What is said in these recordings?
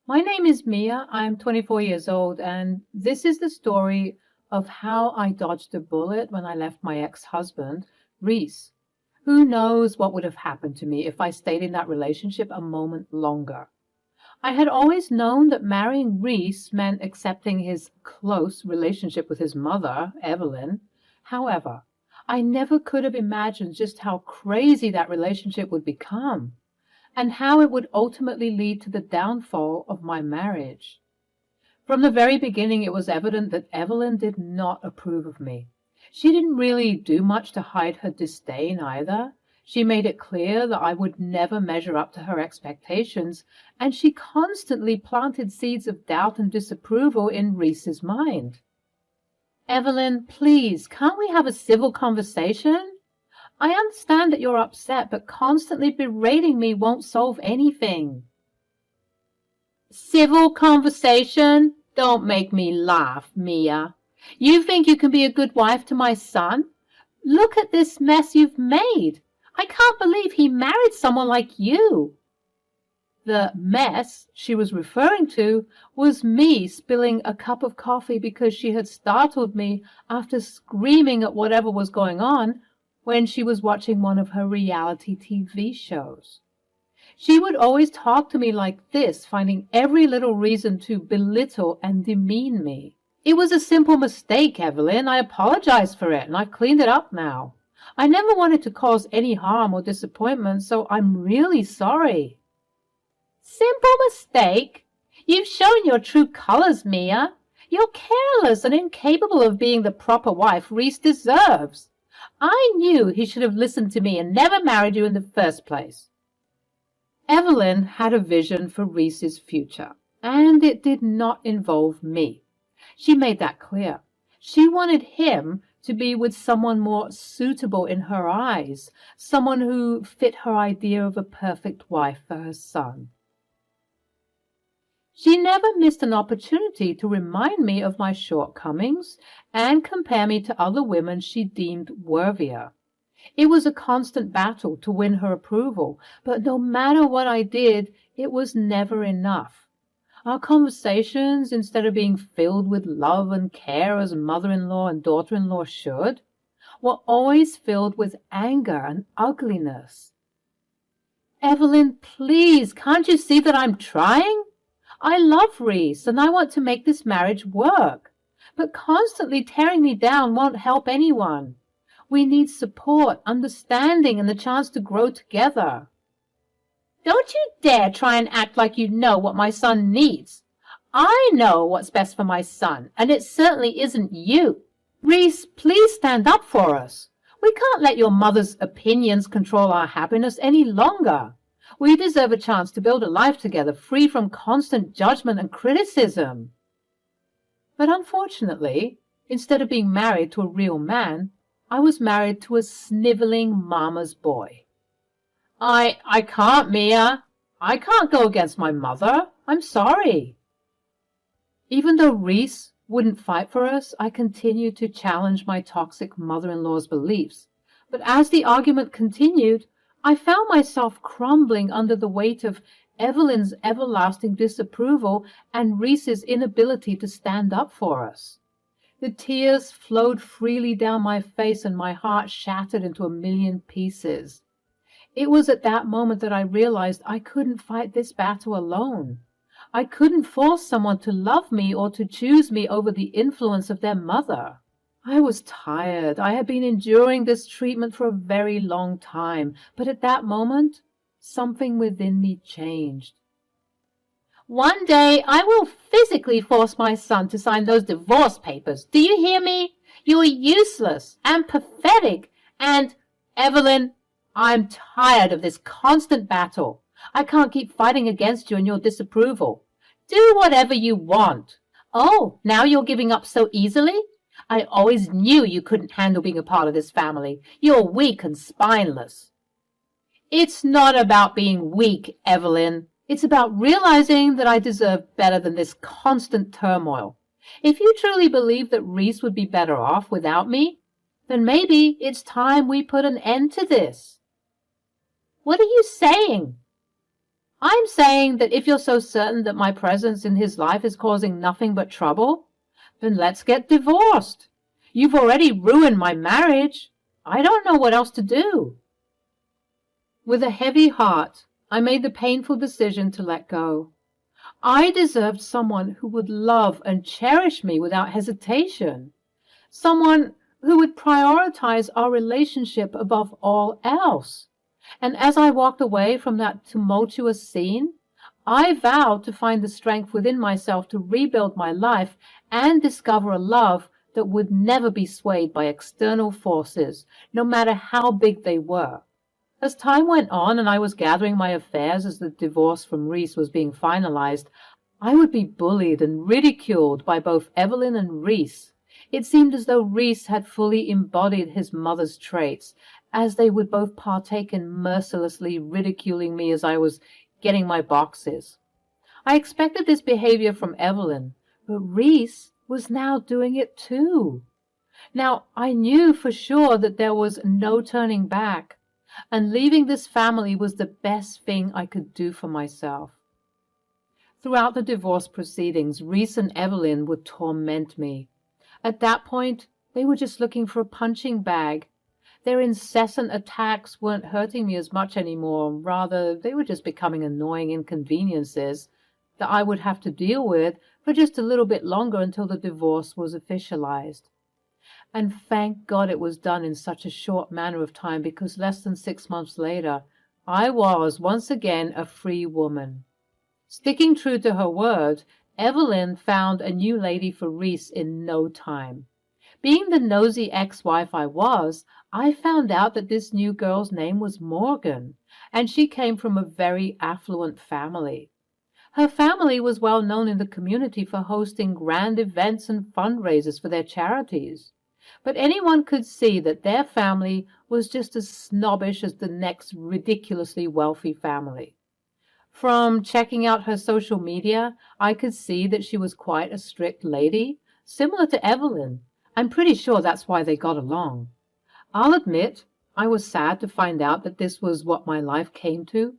My name is Mia. I'm 24 years old, and this is the story of how I dodged a bullet when I left my ex-husband, Reese. Who knows what would have happened to me if I stayed in that relationship a moment longer? I had always known that marrying Reese meant accepting his close relationship with his mother, Evelyn. However, I never could have imagined just how crazy that relationship would become and how it would ultimately lead to the downfall of my marriage. From the very beginning, it was evident that Evelyn did not approve of me. She didn't really do much to hide her disdain either. She made it clear that I would never measure up to her expectations, and she constantly planted seeds of doubt and disapproval in Reese's mind. Evelyn, please, can't we have a civil conversation? I understand that you're upset, but constantly berating me won't solve anything. Civil conversation? Don't make me laugh, Mia. You think you can be a good wife to my son? Look at this mess you've made. I can't believe he married someone like you. The mess she was referring to was me spilling a cup of coffee because she had startled me after screaming at whatever was going on when she was watching one of her reality TV shows. She would always talk to me like this, finding every little reason to belittle and demean me. It was a simple mistake, Evelyn. I apologize for it, and I've cleaned it up now. I never wanted to cause any harm or disappointment, so I'm really sorry. Simple mistake? You've shown your true colors, Mia. You're careless and incapable of being the proper wife Reese deserves. I knew he should have listened to me and never married you in the first place. Evelyn had a vision for Reese's future, and it did not involve me. She made that clear. She wanted him to be with someone more suitable in her eyes, someone who fit her idea of a perfect wife for her son. She never missed an opportunity to remind me of my shortcomings and compare me to other women she deemed worthier. It was a constant battle to win her approval, but no matter what I did, it was never enough. Our conversations, instead of being filled with love and care as mother-in-law and daughter-in-law should, were always filled with anger and ugliness. Evelyn, please, can't you see that I'm trying? I love Reese, and I want to make this marriage work. But constantly tearing me down won't help anyone. We need support, understanding, and the chance to grow together. Don't you dare try and act like you know what my son needs. I know what's best for my son, and it certainly isn't you. Reese, please stand up for us. We can't let your mother's opinions control our happiness any longer. We deserve a chance to build a life together free from constant judgment and criticism. But unfortunately, instead of being married to a real man, I was married to a sniveling mama's boy. I can't, Mia. I can't go against my mother. I'm sorry. Even though Reese wouldn't fight for us, I continued to challenge my toxic mother-in-law's beliefs. But as the argument continued, I found myself crumbling under the weight of Evelyn's everlasting disapproval and Reese's inability to stand up for us. The tears flowed freely down my face and my heart shattered into a million pieces. It was at that moment that I realized I couldn't fight this battle alone. I couldn't force someone to love me or to choose me over the influence of their mother. I was tired. I had been enduring this treatment for a very long time, but at that moment, something within me changed. One day I will physically force my son to sign those divorce papers. Do you hear me? You are useless and pathetic, and, Evelyn, I'm tired of this constant battle. I can't keep fighting against you and your disapproval. Do whatever you want. Oh, now you're giving up so easily? I always knew you couldn't handle being a part of this family. You're weak and spineless. It's not about being weak, Evelyn. It's about realizing that I deserve better than this constant turmoil. If you truly believe that Reese would be better off without me, then maybe it's time we put an end to this. What are you saying? I'm saying that if you're so certain that my presence in his life is causing nothing but trouble, then let's get divorced. You've already ruined my marriage. I don't know what else to do." With a heavy heart, I made the painful decision to let go. I deserved someone who would love and cherish me without hesitation. Someone who would prioritize our relationship above all else. And as I walked away from that tumultuous scene, I vowed to find the strength within myself to rebuild my life and discover a love that would never be swayed by external forces, no matter how big they were. As time went on and I was gathering my affairs as the divorce from Reese was being finalized, I would be bullied and ridiculed by both Evelyn and Reese. It seemed as though Reese had fully embodied his mother's traits, as they would both partake in mercilessly ridiculing me as I was getting my boxes. I expected this behavior from Evelyn, but Reese was now doing it too. Now, I knew for sure that there was no turning back, and leaving this family was the best thing I could do for myself. Throughout the divorce proceedings, Reese and Evelyn would torment me. At that point, they were just looking for a punching bag. Their incessant attacks weren't hurting me as much anymore. Rather, they were just becoming annoying inconveniences that I would have to deal with for just a little bit longer until the divorce was officialized. And thank God it was done in such a short manner of time, because less than 6 months later, I was once again a free woman. Sticking true to her word, Evelyn found a new lady for Reese in no time. Being the nosy ex-wife I was, I found out that this new girl's name was Morgan, and she came from a very affluent family. Her family was well known in the community for hosting grand events and fundraisers for their charities. But anyone could see that their family was just as snobbish as the next ridiculously wealthy family. From checking out her social media, I could see that she was quite a strict lady, similar to Evelyn. I'm pretty sure that's why they got along. I'll admit, I was sad to find out that this was what my life came to.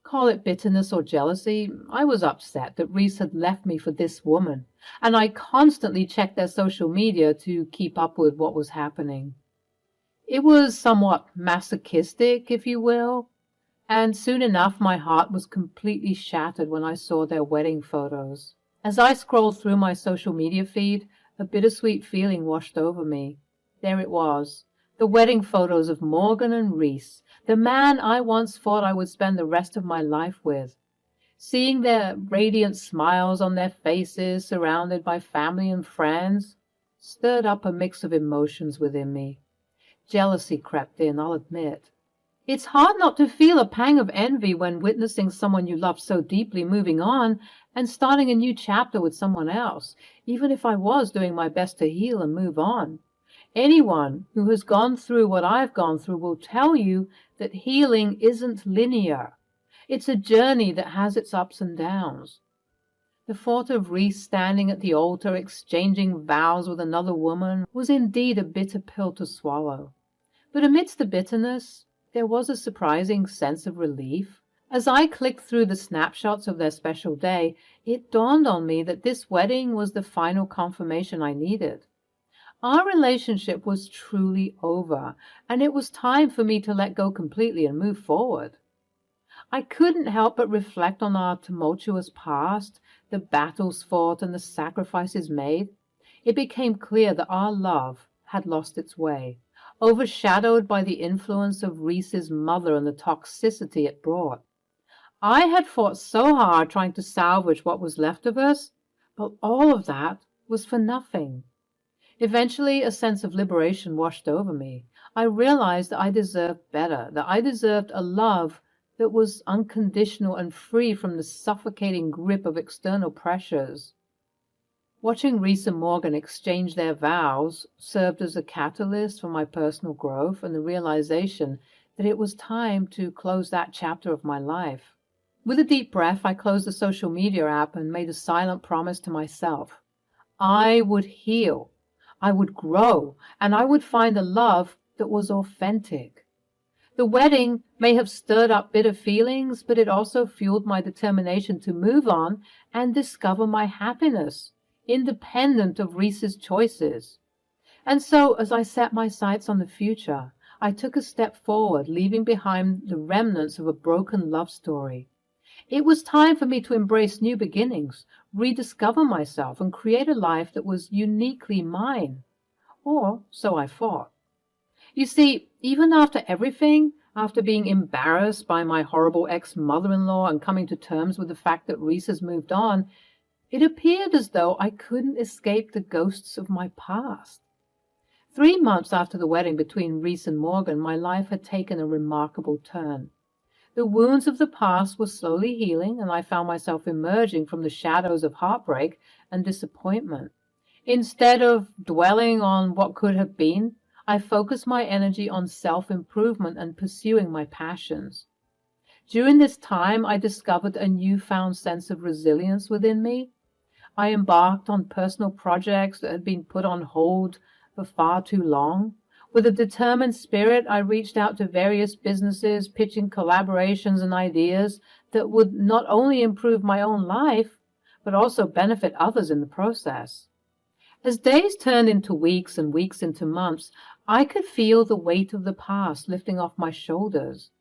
Call it bitterness or jealousy, I was upset that Reese had left me for this woman, and I constantly checked their social media to keep up with what was happening. It was somewhat masochistic, if you will, and soon enough my heart was completely shattered when I saw their wedding photos. As I scrolled through my social media feed, a bittersweet feeling washed over me. There it was, the wedding photos of Morgan and Reese, the man I once thought I would spend the rest of my life with. Seeing their radiant smiles on their faces, surrounded by family and friends, stirred up a mix of emotions within me. Jealousy crept in, I'll admit. It's hard not to feel a pang of envy when witnessing someone you love so deeply moving on and starting a new chapter with someone else, even if I was doing my best to heal and move on. Anyone who has gone through what I've gone through will tell you that healing isn't linear. It's a journey that has its ups and downs. The thought of Reese standing at the altar exchanging vows with another woman was indeed a bitter pill to swallow. But amidst the bitterness, there was a surprising sense of relief. As I clicked through the snapshots of their special day, it dawned on me that this wedding was the final confirmation I needed. Our relationship was truly over, and it was time for me to let go completely and move forward. I couldn't help but reflect on our tumultuous past, the battles fought and the sacrifices made. It became clear that our love had lost its way, overshadowed by the influence of Reese's mother and the toxicity it brought. I had fought so hard trying to salvage what was left of us, but all of that was for nothing. Eventually, a sense of liberation washed over me. I realized that I deserved better, that I deserved a love that was unconditional and free from the suffocating grip of external pressures. Watching Reese and Morgan exchange their vows served as a catalyst for my personal growth and the realization that it was time to close that chapter of my life. With a deep breath, I closed the social media app and made a silent promise to myself. I would heal. I would grow, and I would find a love that was authentic. The wedding may have stirred up bitter feelings, but it also fueled my determination to move on and discover my happiness, independent of Reese's choices. And so, as I set my sights on the future, I took a step forward, leaving behind the remnants of a broken love story. It was time for me to embrace new beginnings, rediscover myself, and create a life that was uniquely mine. Or so I thought. You see, even after everything, after being embarrassed by my horrible ex-mother-in-law and coming to terms with the fact that Reese has moved on, it appeared as though I couldn't escape the ghosts of my past. 3 months after the wedding between Reese and Morgan, my life had taken a remarkable turn. The wounds of the past were slowly healing, and I found myself emerging from the shadows of heartbreak and disappointment. Instead of dwelling on what could have been, I focused my energy on self-improvement and pursuing my passions. During this time, I discovered a newfound sense of resilience within me. I embarked on personal projects that had been put on hold for far too long. With a determined spirit, I reached out to various businesses, pitching collaborations and ideas that would not only improve my own life, but also benefit others in the process. As days turned into weeks and weeks into months, I could feel the weight of the past lifting off my shoulders.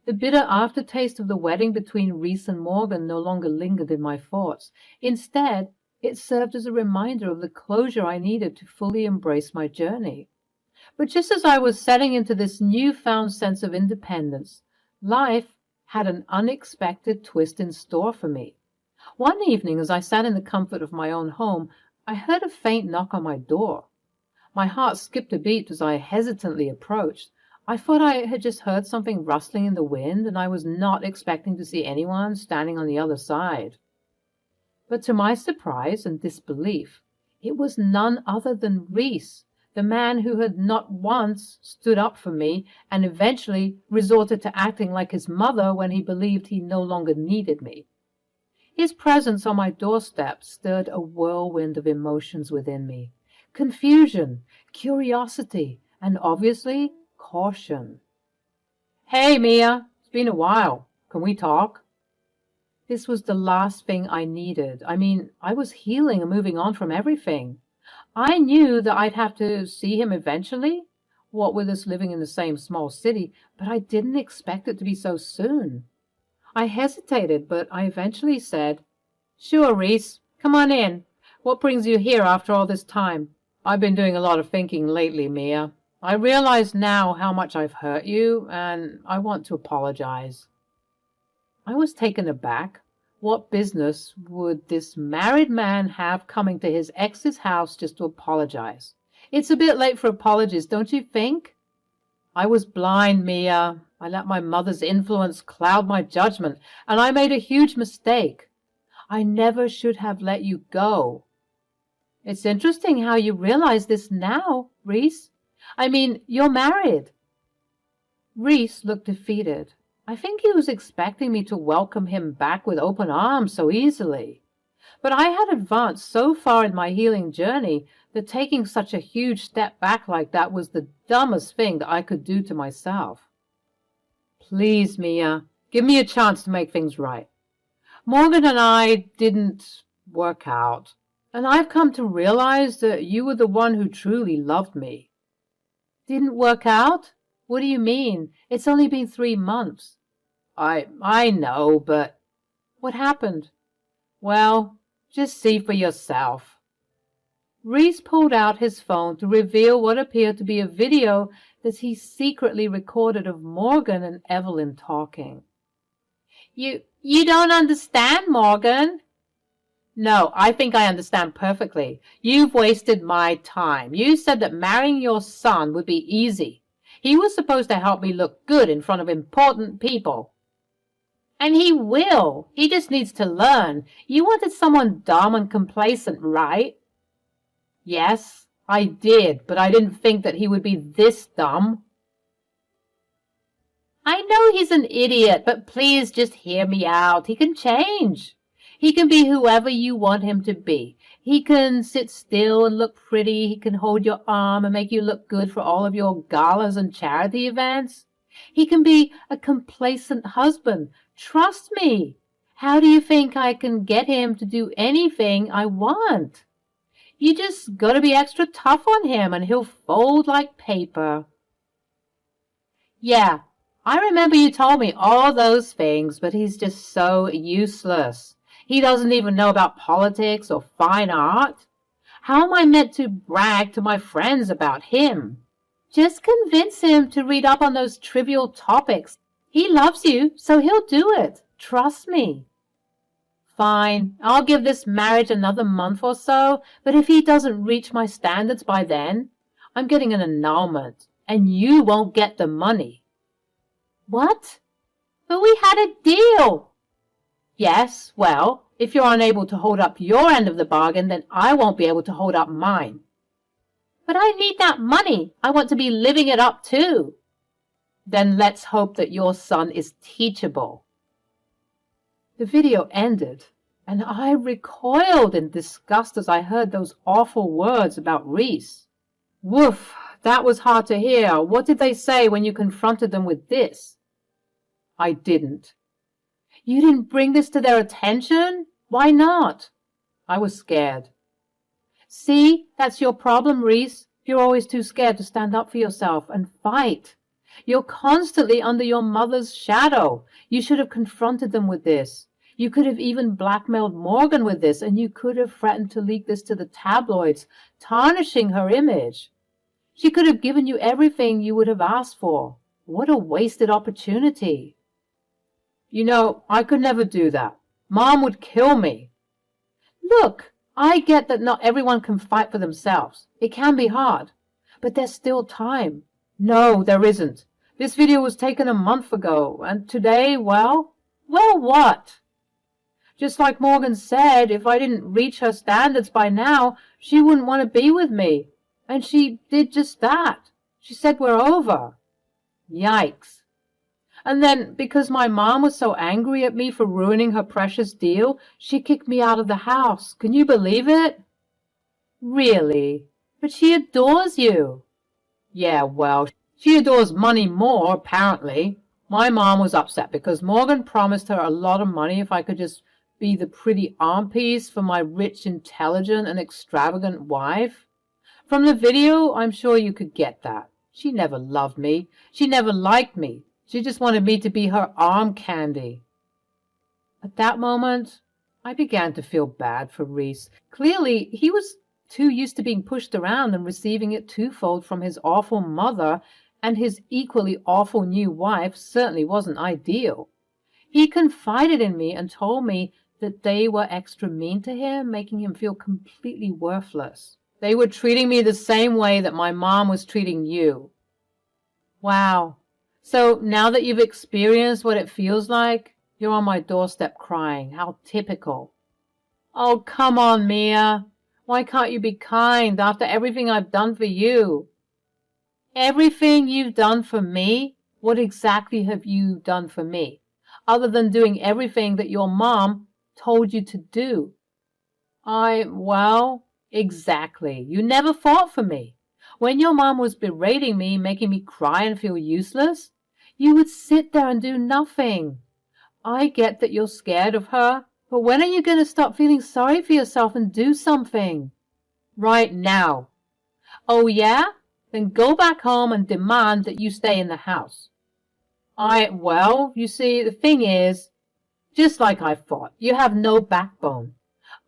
The bitter aftertaste of the wedding between Reese and Morgan no longer lingered in my thoughts. Instead, it served as a reminder of the closure I needed to fully embrace my journey. But just as I was setting into this newfound sense of independence, life had an unexpected twist in store for me. One evening, as I sat in the comfort of my own home, I heard a faint knock on my door. My heart skipped a beat as I hesitantly approached. I thought I had just heard something rustling in the wind, and I was not expecting to see anyone standing on the other side. But to my surprise and disbelief, it was none other than Reese, the man who had not once stood up for me and eventually resorted to acting like his mother when he believed he no longer needed me. His presence on my doorstep stirred a whirlwind of emotions within me. Confusion, curiosity, and obviously caution. "Hey, Mia, it's been a while. Can we talk?" This was the last thing I needed. I was healing and moving on from everything. I knew that I'd have to see him eventually, what with us living in the same small city, but I didn't expect it to be so soon. I hesitated, but I eventually said, "Sure, Reese, come on in. What brings you here after all this time?" "I've been doing a lot of thinking lately, Mia. I realize now how much I've hurt you, and I want to apologize." I was taken aback. What business would this married man have coming to his ex's house just to apologize? It's a bit late for apologies, don't you think? "I was blind, Mia. I let my mother's influence cloud my judgment, and I made a huge mistake. I never should have let you go." "It's interesting how you realize this now, Reese. You're married." Reese looked defeated. I think he was expecting me to welcome him back with open arms so easily. But I had advanced so far in my healing journey that taking such a huge step back like that was the dumbest thing that I could do to myself. "Please, Mia, give me a chance to make things right. Morgan and I didn't work out, and I've come to realize that you were the one who truly loved me." "Didn't work out? What do you mean? It's only been 3 months. I know, but..." "What happened?" "Well, just see for yourself." Reese pulled out his phone to reveal what appeared to be a video that he secretly recorded of Morgan and Evelyn talking. You don't understand, Morgan." "No, I think I understand perfectly. You've wasted my time. You said that marrying your son would be easy. He was supposed to help me look good in front of important people." "And he will. He just needs to learn. You wanted someone dumb and complacent, right?" "Yes, I did, but I didn't think that he would be this dumb." "I know he's an idiot, but please just hear me out. He can change. He can be whoever you want him to be. He can sit still and look pretty. He can hold your arm and make you look good for all of your galas and charity events. He can be a complacent husband. Trust me. How do you think I can get him to do anything I want? You just gotta be extra tough on him and he'll fold like paper. Yeah, I remember you told me all those things, but he's just so useless. He doesn't even know about politics or fine art. How am I meant to brag to my friends about him? Just convince him to read up on those trivial topics. He loves you, so he'll do it. Trust me. Fine, I'll give this marriage another month or so, but if he doesn't reach my standards by then, I'm getting an annulment, and you won't get the money. What? But we had a deal. Yes, well, if you're unable to hold up your end of the bargain, then I won't be able to hold up mine. But I need that money. I want to be living it up too. Then let's hope that your son is teachable. The video ended, and I recoiled in disgust as I heard those awful words about Reese. Woof, that was hard to hear. What did they say when you confronted them with this? I didn't. You didn't bring this to their attention? Why not? I was scared. See, that's your problem, Reese. You're always too scared to stand up for yourself and fight. You're constantly under your mother's shadow. You should have confronted them with this. You could have even blackmailed Morgan with this, and you could have threatened to leak this to the tabloids, tarnishing her image. She could have given you everything you would have asked for. What a wasted opportunity. You know, I could never do that. Mom would kill me. Look, I get that not everyone can fight for themselves. It can be hard. But there's still time. No, there isn't. This video was taken a month ago, and today, well, what? Just like Morgan said, if I didn't reach her standards by now, she wouldn't want to be with me. And she did just that. She said we're over. Yikes. And then, because my mom was so angry at me for ruining her precious deal, she kicked me out of the house. Can you believe it? Really? But she adores you. Yeah, well, she adores money more, apparently. My mom was upset because Morgan promised her a lot of money if I could just be the pretty arm piece for my rich, intelligent, and extravagant wife. From the video, I'm sure you could get that. She never loved me. She never liked me. She just wanted me to be her arm candy. At that moment, I began to feel bad for Reese. Clearly, he was too used to being pushed around and receiving it twofold from his awful mother, and his equally awful new wife certainly wasn't ideal. He confided in me and told me that they were extra mean to him, making him feel completely worthless. They were treating me the same way that my mom was treating you. Wow. So now that you've experienced what it feels like, you're on my doorstep crying. How typical. Oh, come on, Mia. Why can't you be kind after everything I've done for you? Everything you've done for me? What exactly have you done for me, other than doing everything that your mom told you to do? Well, exactly. You never fought for me. When your mom was berating me, making me cry and feel useless, you would sit there and do nothing. I get that you're scared of her, but when are you going to stop feeling sorry for yourself and do something? Right now. Oh, yeah? Then go back home and demand that you stay in the house. Well, you see, the thing is, just like I thought, you have no backbone.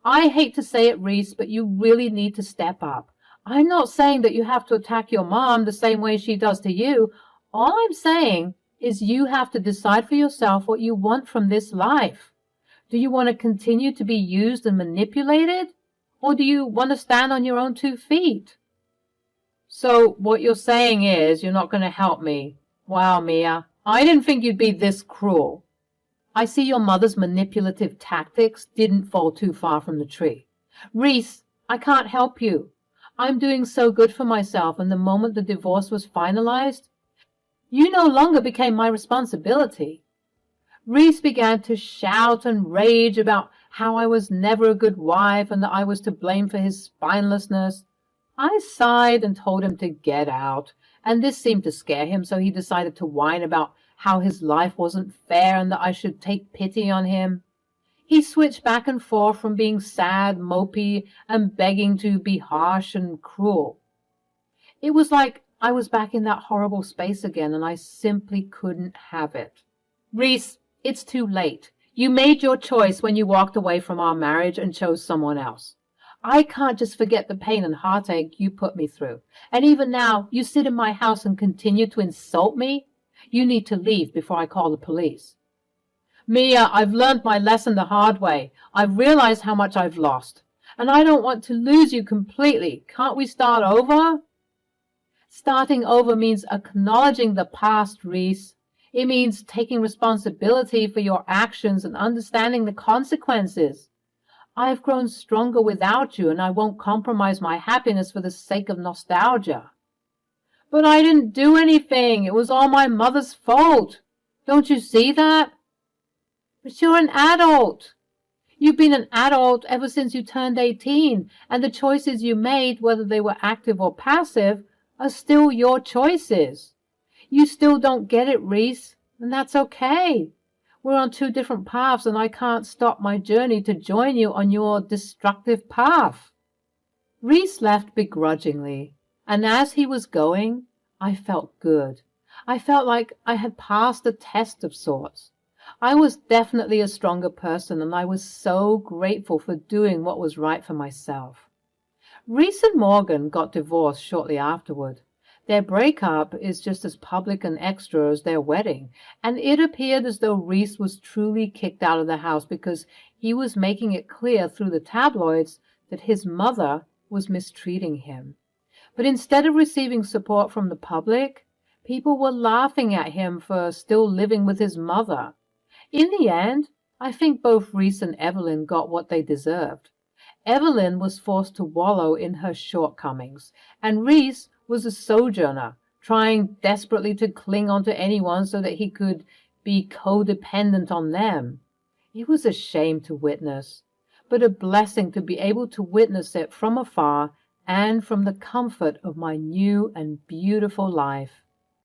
I hate to say it, Reese, but you really need to step up. I'm not saying that you have to attack your mom the same way she does to you. All I'm saying is you have to decide for yourself what you want from this life. Do you want to continue to be used and manipulated? Or do you want to stand on your own 2 feet? So what you're saying is you're not going to help me. Wow, Mia, I didn't think you'd be this cruel. I see your mother's manipulative tactics didn't fall too far from the tree. Reese, I can't help you. I'm doing so good for myself, and the moment the divorce was finalized, you no longer became my responsibility. Reese began to shout and rage about how I was never a good wife and that I was to blame for his spinelessness. I sighed and told him to get out, and this seemed to scare him, so he decided to whine about how his life wasn't fair and that I should take pity on him. He switched back and forth from being sad, mopey, and begging to be harsh and cruel. It was like I was back in that horrible space again, and I simply couldn't have it. Reese, it's too late. You made your choice when you walked away from our marriage and chose someone else. I can't just forget the pain and heartache you put me through. And even now, you sit in my house and continue to insult me? You need to leave before I call the police. Mia, I've learned my lesson the hard way. I've realized how much I've lost. And I don't want to lose you completely. Can't we start over? Starting over means acknowledging the past, Reese. It means taking responsibility for your actions and understanding the consequences. I've grown stronger without you, and I won't compromise my happiness for the sake of nostalgia. But I didn't do anything. It was all my mother's fault. Don't you see that? But you're an adult. You've been an adult ever since you turned 18, and the choices you made, whether they were active or passive, are still your choices. You still don't get it, Reese, and that's okay. We're on two different paths, and I can't stop my journey to join you on your destructive path. Reese left begrudgingly, and as he was going, I felt good. I felt like I had passed a test of sorts. I was definitely a stronger person, and I was so grateful for doing what was right for myself. Reese and Morgan got divorced shortly afterward. Their breakup is just as public and extra as their wedding, and it appeared as though Reese was truly kicked out of the house because he was making it clear through the tabloids that his mother was mistreating him. But instead of receiving support from the public, people were laughing at him for still living with his mother. In the end, I think both Reese and Evelyn got what they deserved. Evelyn was forced to wallow in her shortcomings, and Reese was a sojourner, trying desperately to cling onto anyone so that he could be codependent on them. It was a shame to witness, but a blessing to be able to witness it from afar and from the comfort of my new and beautiful life.